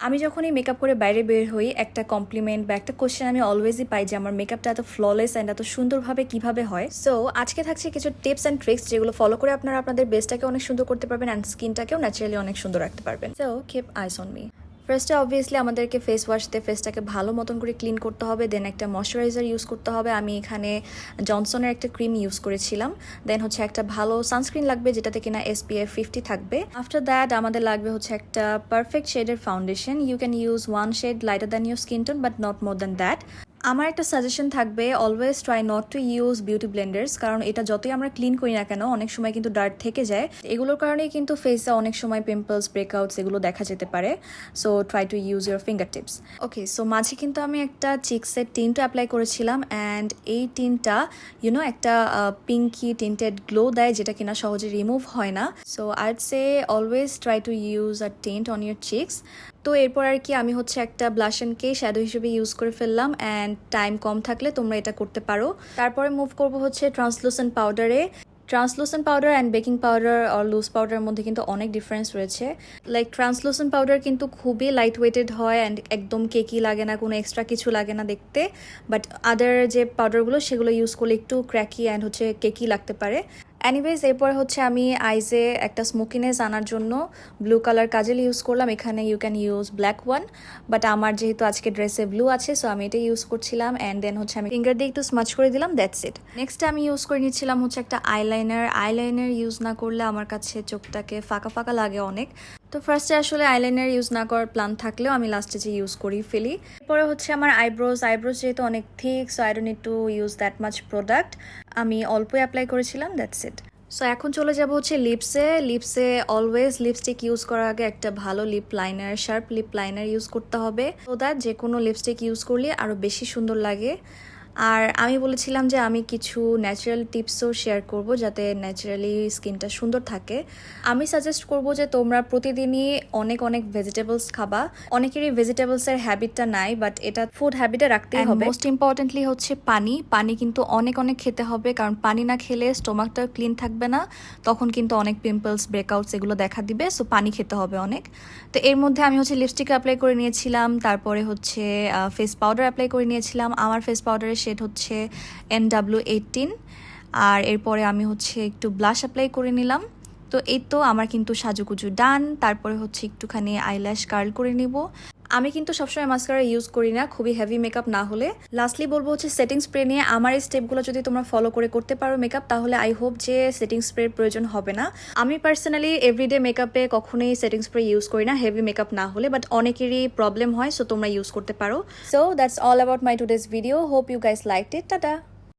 আমি যখনই মেকআপ করে বাইরে বের হই একটা কমপ্লিমেন্ট বা একটা কোশ্চেন আমি অলওয়েজই পাই যে আমার মেকআপটা এত ফ্ললেস অ্যান্ড এত সুন্দরভাবে কিভাবে হয়। সো আজকে থাকছে কিছু টিপস অ্যান্ড ট্রিক্স যেগুলো ফলো করে আপনারা আপনাদের বেসটাকে অনেক সুন্দর করতে পারবেন অ্যান্ড স্কিনটাকেও ন্যাচারালি অনেক সুন্দর রাখতে পারবেন। So keep ice on me. ফার্স্টে অবভিয়াসলি আমাদেরকে ফেস ওয়াশ দিয়ে ফেসটাকে ভালো মতন করে ক্লিন করতে হবে, দেন একটা ময়শ্চারাইজার ইউজ করতে হবে। আমি এখানে জনসনের একটা ক্রিম ইউজ করেছিলাম। দেন হচ্ছে একটা ভালো সানস্ক্রিন লাগবে যেটাতে কিনা SPF 50 থাকবে। আফটার দ্যাট আমাদের লাগবে হচ্ছে একটা পারফেক্ট শেডের foundation. You can use one shade lighter than your skin tone but not more than that. আমার একটা সাজেশন থাকবে, always try not to use beauty blenders, কারণ এটা যতই আমরা ক্লিন করি না কেন অনেক সময় কিন্তু ডার্ট থেকে যায়। এগুলোর কারণেই কিন্তু ফেসে অনেক সময় পিম্পলস, ব্রেকআউটস এগুলো দেখা যেতে পারে। So try to use your finger tips. Okay, so মাঝে কিন্তু আমি একটা চিক্সের টিন্টও অ্যাপ্লাই করেছিলাম অ্যান্ড এই টিনটা একটা পিঙ্কি টিন্টেড গ্লো দেয় যেটা কিনা সহজে রিমুভ হয় না। So I'd say always try to use a tint on your cheeks. তো এরপর আর কি আমি হচ্ছে একটা ব্লাশনকে শ্যাডো হিসেবে ইউজ করে ফেললাম অ্যান্ড টাইম কম থাকলে তোমরা এটা করতে পারো। তারপরে মুভ করব হচ্ছে ট্রান্সলুসেন্ট পাউডারে। Translucent powder and baking powder আর লুজ পাউডারের মধ্যে কিন্তু অনেক ডিফারেন্স রয়েছে। লাইক ট্রান্সলুসেন্ট পাউডার কিন্তু খুবই লাইট ওয়েটেড হয় অ্যান্ড একদম কেকি লাগে না, কোনো এক্সট্রা কিছু লাগে না দেখতে। বাট আদার যে পাউডারগুলো সেগুলো ইউজ করলে একটু ক্র্যাকি অ্যান্ড হচ্ছে কেকি লাগতে পারে। এনিওয়েজ এরপর হচ্ছে আমি আইজে একটা স্মোকিনেস আনার জন্য ব্লু কালার কাজল ইউজ করলাম। এখানে you can use black one, but আমার যেহেতু আজকে ড্রেসে ব্লু আছে সো আমি এটা ইউজ করছিলাম। অ্যান্ড দেন হচ্ছে আমি ফিঙ্গার দিয়ে একটু স্মাচ করে দিলাম, দ্যাটস ইট। নেক্সট আমি ইউজ করে নিচ্ছিলাম হচ্ছে একটা আইলাইনার ইউজ না করলে আমার কাছে চোখটাকে ফাঁকা ফাঁকা লাগে অনেক। তো ফার্স্টে আসলে আইলাইনার ইউজ না করার প্ল্যান থাকলেও আমি লাস্টে যে ইউজ করি ফেলি। এরপরে হচ্ছে আমার আইব্রোজ যেহেতু অনেক thick so I don't need to use that much product. আমি অল্পই অ্যাপ্লাই করেছিলাম, দ্যাটস ইট। সো এখন চলে যাব হচ্ছে লিপসে অলওয়েজ লিপস্টিক ইউজ করার আগে একটা ভালো শার্প লিপ লাইনার ইউজ করতে হবে, সো দ্যাট যে কোনো লিপস্টিক ইউজ করলে আরও বেশি সুন্দর লাগে। আর আমি বলেছিলাম যে আমি কিছু ন্যাচারাল টিপসও শেয়ার করব যাতে ন্যাচারালি স্কিনটা সুন্দর থাকে। আমি সাজেস্ট করব যে তোমরা প্রতিদিনই অনেক অনেক ভেজিটেবলস খাবা। অনেকেরই ভেজিটেবলসের হ্যাবিটটা নাই, বাট এটা ফুড হ্যাবিটে রাখতেই হবে। মোস্ট ইম্পর্টেন্টলি হচ্ছে পানি কিন্তু অনেক অনেক খেতে হবে, কারণ পানি না খেলে স্টোমাকটা ক্লিন থাকবে না, তখন কিন্তু অনেক পিম্পলস, ব্রেকআউটস এগুলো দেখা দিবে। সো পানি খেতে হবে অনেক। তো এর মধ্যে আমি হচ্ছে লিপস্টিক অ্যাপ্লাই করে নিয়েছিলাম, তারপরে হচ্ছে ফেস পাউডার অ্যাপ্লাই করে নিয়েছিলাম। আমার ফেস পাউডারের শেড হচ্ছে NW18। আর এরপরে আমি হচ্ছে একটু ব্লাশ অ্যাপ্লাই করে নিলাম। তো এই তো আমার কিন্তু সাজুগুজু ডান। তারপরে হচ্ছে একটুখানি আইল্যাশ কার্ল করে নিব। আমি কিন্তু সবসময় মাস্কারা ইউজ করি না, খুবই হেভি মেকআপ না হলে। লাস্টলি বলবো হচ্ছে সেটিং স্প্রে নিয়ে। আমার এই স্টেপগুলো যদি তোমরা ফলো করে করতে পারো মেকআপ, তাহলে আই হোপ যে সেটিং স্প্রের প্রয়োজন হবে না। আমি পার্সোনালি এভরিডে মেকআপে কখনোই সেটিং স্প্রে ইউজ করি না হেভি মেকআপ না হলে, বাট অনেকেরই প্রবলেম হয়, সো তোমরা ইউজ করতে পারো। So that's all about my today's video. Hope you guys liked it. Tata.